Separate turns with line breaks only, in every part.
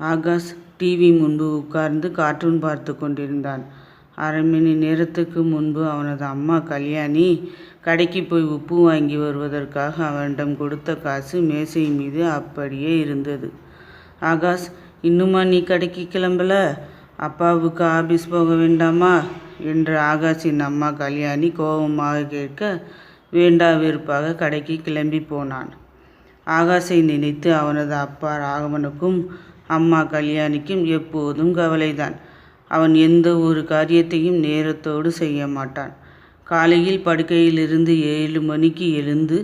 Akash TV முன்பு உட்கார்ந்து cartoon பார்த்து கொண்டிருந்தான். அரை மணி நேரத்துக்கு முன்பு அவனது அம்மா கல்யாணி கடைக்கு போய் உப்பு வாங்கி வருவதற்காக அவனிடம் கொடுத்த காசு மேசை மீது அப்படியே இருந்தது. ஆகாஷ், இன்னுமா நீ கடைக்கு கிளம்பல? அப்பாவுக்கு ஆபீஸ் போக வேண்டாமா என்று ஆகாஷின் அம்மா கல்யாணி கோபமாக கேட்க, வேண்டா வெறுப்பாக கடைக்கு கிளம்பி போனான். ஆகாஷை நினைத்து அவனது அப்பா ராகவனுக்கும் அம்மா கல்யாணிக்கும் எப்போதும் கவலைதான். அவன் எந்த ஒரு காரியத்தையும் நேரத்தோடு செய்ய மாட்டான். காலையில் படுக்கையிலிருந்து 7 மணிக்கு எழுந்து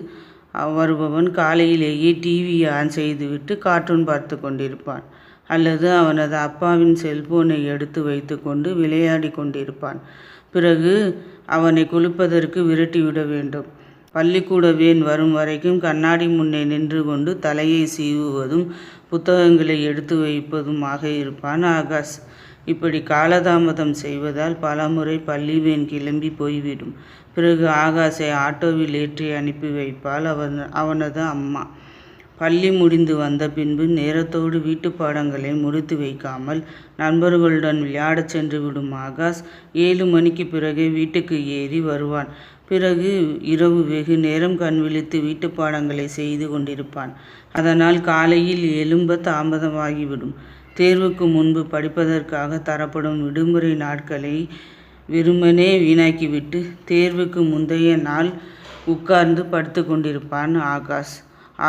வருபவன் காலையிலேயே டிவியை ஆன் செய்துவிட்டு கார்ட்டூன் பார்த்து கொண்டிருப்பான். அல்லது அவனது அப்பாவின் செல்போனை எடுத்து வைத்து கொண்டு விளையாடி கொண்டிருப்பான். பிறகு அவனை குளிப்பதற்கு விரட்டிவிட வேண்டும். பள்ளிக்கூட வேன் வரும் வரைக்கும் கண்ணாடி முன்னே நின்று கொண்டு தலையை சீவுவதும் புத்தகங்களை எடுத்து வைப்பதுமாக இருப்பான் ஆகாஷ். இப்படி காலதாமதம் செய்வதால் பலமுறை பள்ளி வேன் கிளம்பி போய்விடும். பிறகு ஆகாஷை ஆட்டோவில் ஏற்றி அனுப்பி வைப்பாள் அவனது அம்மா. பள்ளி முடிந்து வந்த பின்பு நேரத்தோடு வீட்டு பாடங்களை முடித்து வைக்காமல் நண்பர்களுடன் விளையாடச் சென்று விடும் ஆகாஷ் 7 மணிக்கு பிறகு வீட்டுக்கு ஏறி வருவான். பிறகு இரவு வெகு நேரம் கண் விழித்து வீட்டு பாடங்களை செய்து கொண்டிருப்பான். அதனால் காலையில் எழும்ப தாமதமாகிவிடும். தேர்வுக்கு முன்பு படிப்பதற்காக தரப்படும் விடுமுறை நாட்களை வெறுமனே வீணாக்கிவிட்டு தேர்வுக்கு முந்தைய நாள் உட்கார்ந்து படுத்து கொண்டிருப்பான் ஆகாஷ்.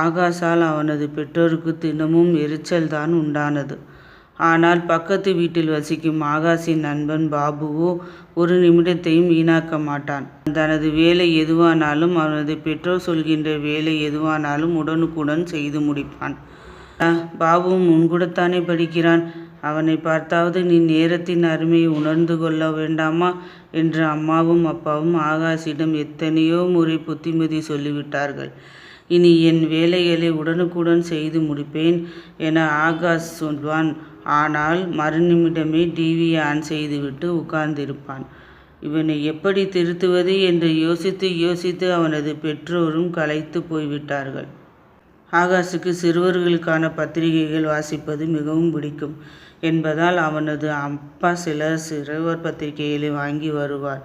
ஆகாஷால் அவனது பெற்றோருக்கு தினமும் எரிச்சல் தான் உண்டானது. ஆனால் பக்கத்து வீட்டில் வசிக்கும் ஆகாஷின் நண்பன் பாபுவோ ஒரு நிமிடத்தையும் வீணாக்க மாட்டான். தனது வேலை எதுவானாலும் அவனது பெற்றோர் சொல்கின்ற வேலை எதுவானாலும் உடனுக்குடன் செய்து முடிப்பான். பாபுவும் முன்கூடத்தானே படிக்கிறான், அவனை பார்த்தாவது நீ நேரத்தின் அருமையை உணர்ந்து கொள்ள வேண்டாமா என்று அம்மாவும் அப்பாவும் ஆகாஷிடம் எத்தனையோ முறை புத்திமதி சொல்லிவிட்டார்கள். இனி என் வேலைகளை உடனுக்குடன் செய்து முடிப்பேன் என ஆகாஷ் சொல்வான். ஆனால் மறுநிமிடமே டிவியை ஆன் செய்துவிட்டு உட்கார்ந்திருப்பான். இவனை எப்படி திருத்துவது என்று யோசித்து யோசித்து அவனது பெற்றோரும் களைத்து போய்விட்டார்கள். ஆகாஷுக்கு சிறுவர்களுக்கான பத்திரிகைகள் வாசிப்பது மிகவும் பிடிக்கும் என்பதால் அவனது அப்பா சில சிறுவர் பத்திரிகைகளை வாங்கி வருவார்.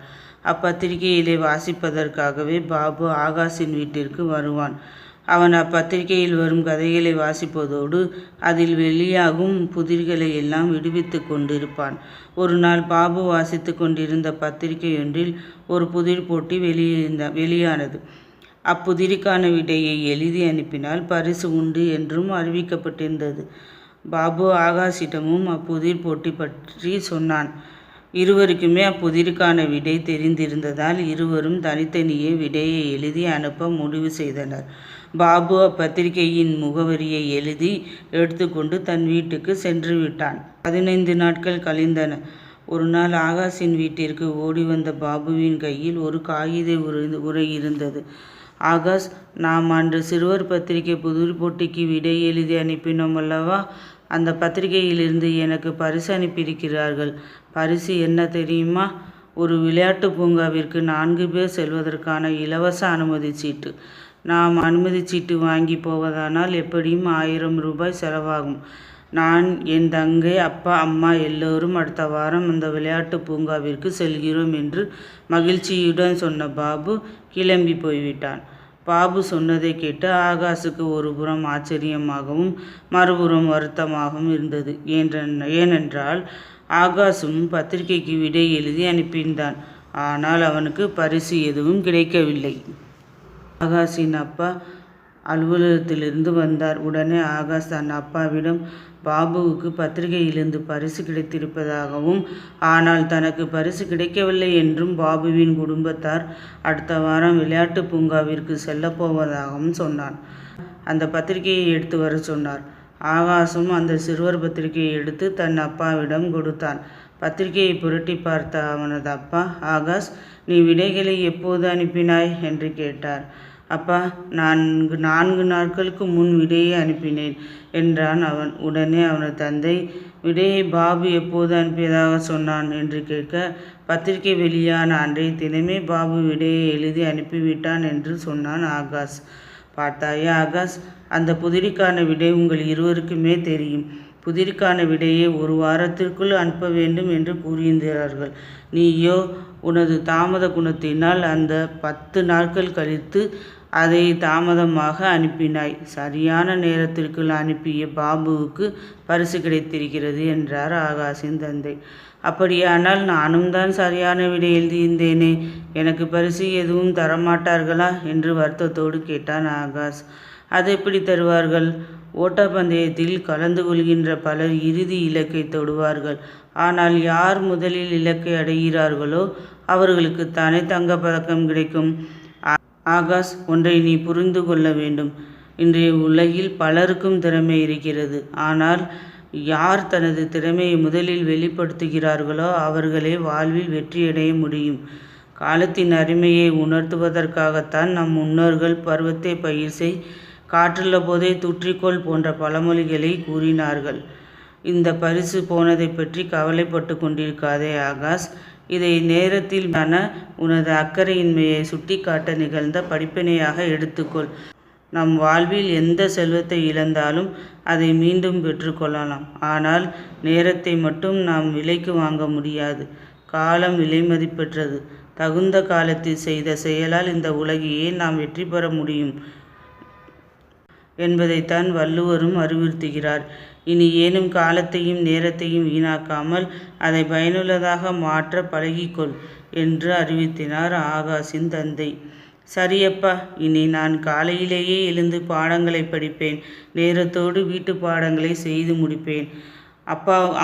அப்பத்திரிகைகளை வாசிப்பதற்காகவே பாபு ஆகாஷின் வீட்டிற்கு வருவான். அவன் அப்பத்திரிகையில் வரும் கதைகளை வாசிப்பதோடு அதில் வெளியாகும் புதிர்களை எல்லாம் விடுவித்து கொண்டிருப்பான். ஒரு நாள் பாபு வாசித்து கொண்டிருந்த பத்திரிகையொன்றில் ஒரு புதிர் போட்டி வெளியானது. அப்புதிரிக்கான விடையை எழுதி அனுப்பினால் பரிசு உண்டு என்றும் அறிவிக்கப்பட்டிருந்தது. பாபு ஆகாஷிடமும் அப்புதிர் போட்டி பற்றி சொன்னான். இருவருக்குமே அப்புதிருக்கான விடை தெரிந்திருந்ததால் இருவரும் தனித்தனியே விடையை எழுதி அனுப்ப முடிவு செய்தனர். பாபு அப்பத்திரிகையின் முகவரியை எழுதி எடுத்துக்கொண்டு தன் வீட்டுக்கு சென்று விட்டான். 15 நாட்கள் கழிந்தன. ஒரு நாள் ஆகாஷின் வீட்டிற்கு ஓடி வந்த பாபுவின் கையில் ஒரு காகித உரை இருந்தது. ஆகாஷ், நாம் அன்று சிறுவர் பத்திரிகை புதிர் போட்டிக்கு விடை எழுதி அனுப்பினோம் அல்லவா? அந்த பத்திரிகையிலிருந்து எனக்கு பரிசு அனுப்பியிருக்கிறார்கள். பரிசு என்ன தெரியுமா? ஒரு விளையாட்டு பூங்காவிற்கு 4 பேர் செல்வதற்கான இலவச அனுமதி சீட்டு. நாம் அனுமதி சீட்டு வாங்கி போவதானால் எப்படியும் 1000 ரூபாய் செலவாகும். நான், என் தங்கை, அப்பா, அம்மா எல்லோரும் அடுத்த வாரம் அந்த விளையாட்டு பூங்காவிற்கு செல்கிறோம் என்று மகிழ்ச்சியுடன் சொன்ன பாபு கிளம்பி போய்விட்டான். பாபு சொன்னதை கேட்டு ஆகாஷுக்கு ஒரு புறம் ஆச்சரியமாகவும் மறுபுறம் வருத்தமாகவும் இருந்தது. ஏனென்றால் ஆகாஷும் பத்திரிகைக்கு விடை எழுதி அனுப்பியிருந்தான். ஆனால் அவனுக்கு பரிசு எதுவும் கிடைக்கவில்லை. ஆகாஷின் அப்பா அலுவலகத்திலிருந்து வந்தார். உடனே ஆகாஷ் தன் அப்பாவிடம் பாபுவுக்கு பத்திரிகையிலிருந்து பரிசு கிடைத்திருப்பதாகவும் ஆனால் தனக்கு பரிசு கிடைக்கவில்லை என்றும் பாபுவின் குடும்பத்தார் அடுத்த வாரம் விளையாட்டு பூங்காவிற்கு செல்லப்போவதாகவும் சொன்னான். அந்த பத்திரிகையை எடுத்து வர சொன்னார். ஆகாஷும் அந்த சிறுவர் பத்திரிகையை எடுத்து தன் அப்பாவிடம் கொடுத்தான். பத்திரிகையை புரட்டி பார்த்த அவனது அப்பா, ஆகாஷ், நீ விடைகளை எப்போது அனுப்பினாய் என்று கேட்டார். அப்பா, நான் 4 நாட்களுக்கு முன் விடையை அனுப்பினேன் என்றான் அவன். உடனே அவனது தந்தை, விடையை பாபு எப்போது அனுப்பியதாக சொன்னான் என்று கேட்க, பத்திரிகை வெளியான அன்றைய தினமே பாபு விடையை எழுதி அனுப்பிவிட்டான் என்று சொன்னான் ஆகாஷ். பார்த்தாயா ஆகாஷ், அந்த புதிரிக்கான விடை உங்கள் இருவருக்குமே தெரியும். புதிருக்கான விடையை 1 வாரத்திற்குள் அனுப்ப வேண்டும் என்று கூறியிருந்தார்கள். நீயோ உனது தாமத குணத்தினால் அந்த 10 நாட்கள் கழித்து அதை தாமதமாக அனுப்பினாய். சரியான நேரத்திற்குள் அனுப்பிய பாபுவுக்கு பரிசு கிடைத்திருக்கிறது என்றார் ஆகாஷின் தந்தை. அப்படியானால் நானும் தான் சரியான விடை எழுதியிருந்தேனே, எனக்கு பரிசு எதுவும் தரமாட்டார்களா என்று வருத்தத்தோடு கேட்டான் ஆகாஷ். அது எப்படி தருவார்கள்? ஓட்டப்பந்தயத்தில் கலந்து கொள்கின்ற பலர் இறுதி இலக்கை தொடுவார்கள். ஆனால் யார் முதலில் இலக்கை அடைகிறார்களோ அவர்களுக்குத்தானே தங்கப்பதக்கம் கிடைக்கும். ஆகாஷ், ஒன்றை நீ புரிந்து கொள்ள வேண்டும். இன்றைய உலகில் பலருக்கும் திறமை இருக்கிறது. ஆனால் யார் தனது திறமையை முதலில் வெளிப்படுத்துகிறார்களோ அவர்களே வாழ்வில் வெற்றியடைய முடியும். காலத்தின் அருமையை உணர்த்துவதற்காகத்தான் நம் முன்னோர்கள் பருவத்தை பயிர் செய், காற்றுள்ள போதே தூற்றிக்கொள் போன்ற பழமொழிகளை கூறினார்கள். இந்த பரிசு போனதை பற்றி கவலைப்பட்டு கொண்டிருக்காதே ஆகாஷ். இதை நேரத்தில் உனது அக்கறையின்மையை சுட்டிக்காட்ட நிகழ்ந்த படிப்பினையாக எடுத்துக்கொள். நம் வாழ்வில் எந்த செல்வத்தை இழந்தாலும் அதை மீண்டும் பெற்றுக்கொள்ளலாம். ஆனால் நேரத்தை மட்டும் நாம் விலைக்கு வாங்க முடியாது. காலம் விலைமதிப்பற்றது. தகுந்த காலத்தில் செய்த செயலால் இந்த உலகையே நாம் வெற்றி பெற முடியும் என்பதைத்தான் வள்ளுவரும் அறிவுறுத்துகிறார். இனி ஏனும் காலத்தையும் நேரத்தையும் வீணாக்காமல் அதை பயனுள்ளதாக மாற்ற பழகிக்கொள் என்று அறிவுறுத்தினார் ஆகாஷின் தந்தை. சரியப்பா, இனி நான் காலையிலேயே எழுந்து பாடங்களை படிப்பேன். நேரத்தோடு வீட்டு பாடங்களை செய்து முடிப்பேன்.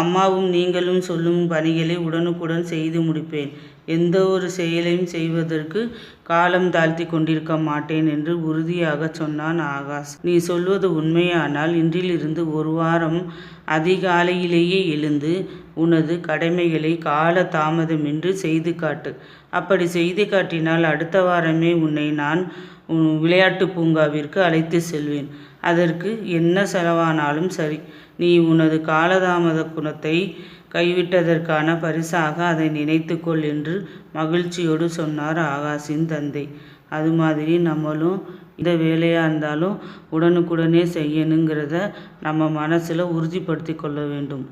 அம்மாவும் நீங்களும் சொல்லும் பணிகளை உடனுக்குடன் செய்து முடிப்பேன். எந்த ஒரு செயலையும் செய்வதற்கு காலம் தாழ்த்தி கொண்டிருக்க மாட்டேன் என்று உறுதியாக சொன்னான் ஆகாஷ். நீ சொல்வது உண்மையானால் இன்றிலிருந்து 1 வாரம் அதிகாலையிலேயே எழுந்து உனது கடமைகளை கால தாமதமின்றி செய்து காட்டு. அப்படி செய்து காட்டினால் அடுத்த வாரமே உன்னை நான் விளையாட்டு பூங்காவிற்கு அழைத்து செல்வேன். அதற்கு என்ன செலவானாலும் சரி. நீ உனது காலதாமத குணத்தை கைவிட்டதற்கான பரிசாக அதை நினைத்துக்கொள் என்று மகிழ்ச்சியோடு சொன்னார் ஆகாஷின் தந்தை. அது மாதிரி நம்மளும் இந்த வேலையாக இருந்தாலும் உடனுக்குடனே செய்யணுங்கிறத நம்ம மனசில் உறுதிப்படுத்தி கொள்ள வேண்டும்.